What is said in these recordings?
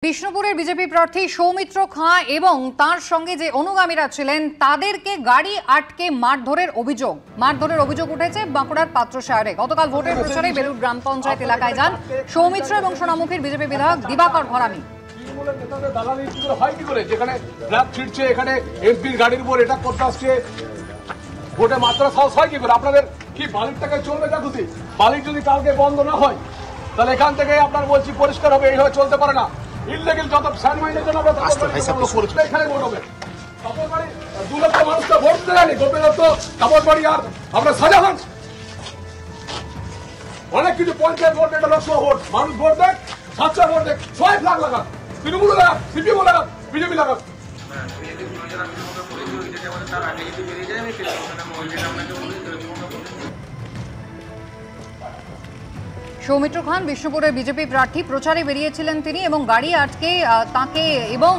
বিষ্ণুপুরের বিজেপি প্রার্থী সৌমিত্র খাঁ এবং তার সঙ্গে যে অনুগামীরা ছিলেন তাদেরকে গাড়ি আটকে মারধরের অভিযোগ উঠেছে বাঁকুড়ার পাত্রসায়রে। গতকাল ভোটের প্রচারে বেলুর গ্রাম পঞ্চায়েত এলাকায় যান সৌমিত্র এবং সোনামুখীর বিজেপি বিধায়ক দিবাকর ঘরামি। ভোটে মাত্রা সাহস হয় কি করে? আপনাদের কি বালির টাকায় চলবে? যদি বালির যদি কালকে বন্ধ না হয় তাহলে এখান থেকে আপনার বলছি পরিষ্কার হবে। এইভাবে চলতে পারে না। ইললিগাল যত স্যান্ডমাইনের জন্য আমরা এখানে ভোট হবে। তাপসবাড়ি 2 লক্ষ মানুষকে ভোট দিতে জানি। গোপীনাথ তাপসবাড়ি আর আমরা শাহজাহান অনেক কিছু পঞ্চায়েত ভোট, এটা লোকসভা ভোট। মানুষ ভোট দেখ, সাতটা ভোট দেখ, সবাই ফ্ল্যাগ লাগান, তৃণমূল লাগান, সিপিএম লাগান, বিজেপি লাগান। সৌমিত্র খান বিষ্ণুপুরের বিজেপি প্রার্থী, প্রচারে বেরিয়েছিলেন তিনি এবং গাড়ি আটকে তাকে এবং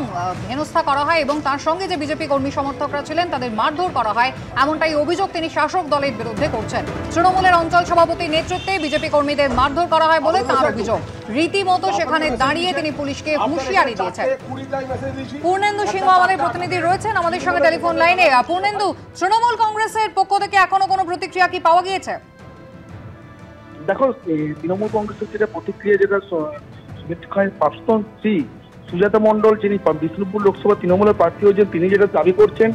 হেনস্থা করা হয় এবং তার সঙ্গে যে বিজেপি কর্মী সমর্থকরা ছিলেন তাদের মারধর করা হয়, এমনটাই অভিযোগ তিনি শাসক দলের বিরুদ্ধে করছেন। তৃণমূলের অঞ্চল সভাপতির নেতৃত্বে বিজেপি কর্মীদের মারধর করা হয় বলে তাঁর অভিযোগ। রীতিমতো সেখানে দাঁড়িয়ে তিনি পুলিশকে হুঁশিয়ারি দিয়েছেন। পূর্ণেন্দু সিংহ আমাদের প্রতিনিধি রয়েছেন আমাদের সঙ্গে টেলিফোন লাইনে। পূর্ণেন্দু, তৃণমূল কংগ্রেসের পক্ষ থেকে এখনো কোনো প্রতিক্রিয়া কি পাওয়া গিয়েছে? দেখো, তৃণমূল কংগ্রেসের যেটা প্রতিক্রিয়া, যেটা প্রাক্তন শ্রী সুজাতা মণ্ডল, যিনি বিষ্ণুপুর লোকসভা তৃণমূলের প্রার্থী হয়েছেন, তিনি যেটা দাবি করছেন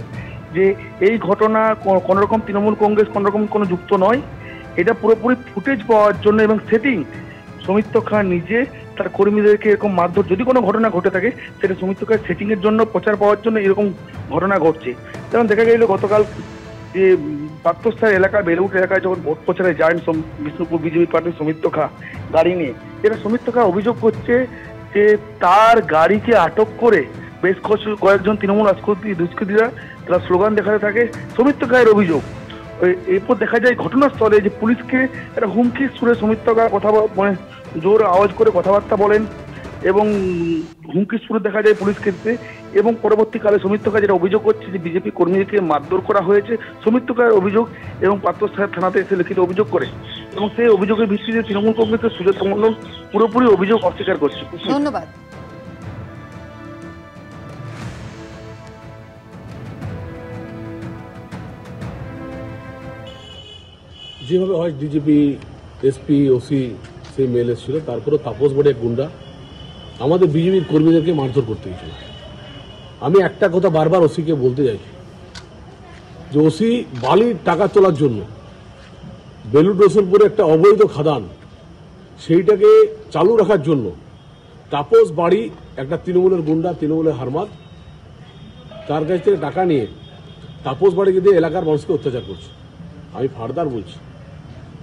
যে এই ঘটনা কোন রকম তৃণমূল কংগ্রেস কোন রকম কোনো যুক্ত নয়, এটা পুরোপুরি ফুটেজ পাওয়ার জন্য এবং সেটিং। সৌমিত্র খাঁ নিজে তার কর্মীদেরকে এরকম মারধর, যদি কোনো ঘটনা ঘটে থাকে সেটা সৌমিত্র খাঁ সেটিং এর জন্য, প্রচার পাওয়ার জন্য এরকম ঘটনা ঘটছে। যেমন দেখা গেল গতকাল যে পাত্রসায়র এলাকা, বেলুট এলাকায় যখন ভোট প্রচারে যান বিষ্ণুপুর বিজেপি প্রার্থী সৌমিত্র খাঁ গাড়ি নিয়ে, যেটা সৌমিত্র খাঁ অভিযোগ করছে যে তার গাড়িকে আটক করে বেশ কয়েকজন তৃণমূল দুষ্কৃতীরা তারা স্লোগান দেখাতে থাকে। সৌমিত্র খাঁয়ের অভিযোগ, এরপর দেখা যায় ঘটনাস্থলে যে পুলিশকে একটা হুমকির সুরে সৌমিত্র খাঁ কথা, মানে জোর আওয়াজ করে কথাবার্তা বলেন এবং হুমকির সুরে দেখা যায় পুলিশকে দিতে। এবং পরবর্তীকালে সৌমিত্র খাঁ যেটা অভিযোগ করছে যে বিজেপি কর্মীদেরকে মারধর করা হয়েছে, সৌমিত্র খাঁয়ের অভিযোগ, এবং পাত্রসায়র থানাতে এসে লিখিত অভিযোগ করে এবং সেই অভিযোগের ভিত্তিতে তৃণমূল কংগ্রেসের সুজাতা মণ্ডল পুরোপুরি অভিযোগ অস্বীকার করছে। ধন্যবাদ। যেভাবে হয় ডিজিপি, এসপি, ওসি সেই মেল এসেছিল, তারপরে তাপসবাড়ি এক গুন্ডা আমাদের বিজেপির কর্মীদেরকে মারধর করতে গেছিল। আমি একটা কথা বারবার ওসিকে বলতে চাইছি যে ওসি বালির টাকা তোলার জন্য বেলুড় রসুলপুরে একটা অবৈধ খাদান, সেইটাকে চালু রাখার জন্য তাপসবাড়ি একটা তৃণমূলের গুন্ডা, তৃণমূলের হারমাদ, তার কাছ থেকে টাকা নিয়ে তাপসবাড়িকে দিয়ে এলাকার মানুষকে অত্যাচার করছে। আমি ফার্দার বলছি,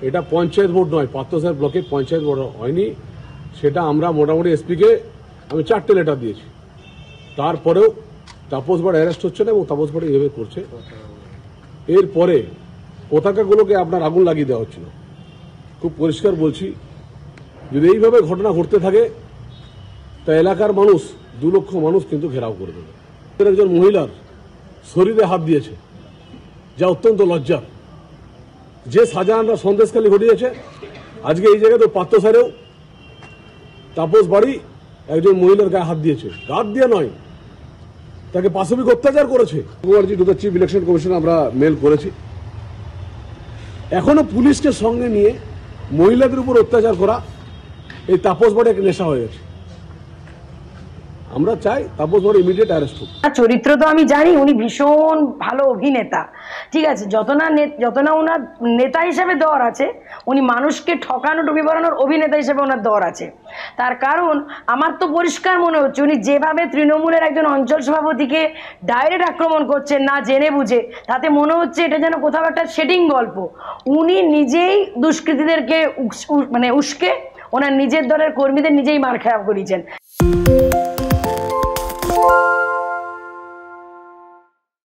এটা পঞ্চায়েত ভোট নয়, পাত্রসায়র ব্লকের পঞ্চায়েত ভোট হয়নি। সেটা আমরা মোটামুটি এসপিকে আমি 4টে লেটার দিয়েছি, তারপরেও তাপসবাড়ি অ্যারেস্ট হচ্ছে না এবং তাপসবাড়ি এভাবে করছে। এরপরে পতাকাগুলোকে আপনার আগুন লাগিয়ে দেওয়া হচ্ছিল। খুব পরিষ্কার বলছি, যদি এইভাবে ঘটনা ঘটতে থাকে তা এলাকার মানুষ, 2 লক্ষ মানুষ কিন্তু ঘেরাও করে দেবে। একজন মহিলার শরীরে হাত দিয়েছে, যা অত্যন্ত লজ্জার। যে শাহজাহানরা সন্দেশখালী ঘটিয়েছে, আজকে এই জায়গায় তো পাত্রসায়রেও তাপসবাড়ি একজন মহিলার গায়ে হাত দিয়েছে। হাত দিয়ে নয়, তাকে পাশবিক অত্যাচার করেছে। চিফ ইলেকশন কমিশন আমরা মেল করেছি। এখনো পুলিশকে সঙ্গে নিয়ে মহিলাদের উপর অত্যাচার করা এই তাপসবাড়ি এক নেশা হয়ে গেছে। আমরা চাই তাপসবাড়ি ইমিডিয়েট অ্যারেস্ট হোক। চরিত্র তো আমি জানি, উনি ভীষণ ভালো অভিনেতা, ঠিক আছে। যত না ওনার নেতা হিসেবে দর আছে, উনি মানুষকে ঠকানো, টুপি পরানোর অভিনেতা হিসেবে ওনার দর আছে। তার কারণ আমার তো পরিষ্কার মনে হচ্ছে উনি যেভাবে তৃণমূলের একজন অঞ্চল সভাপতিকে ডাইরেক্ট আক্রমণ করছেন না জেনে বুঝে, তাতে মনে হচ্ছে এটা যেন কোথাও একটা সেটিং গল্প। উনি নিজেই দুষ্কৃতীদেরকে মানে উস্কে ওনার নিজের দলের কর্মীদের নিজেই মার খাওয়া করিয়েছেন।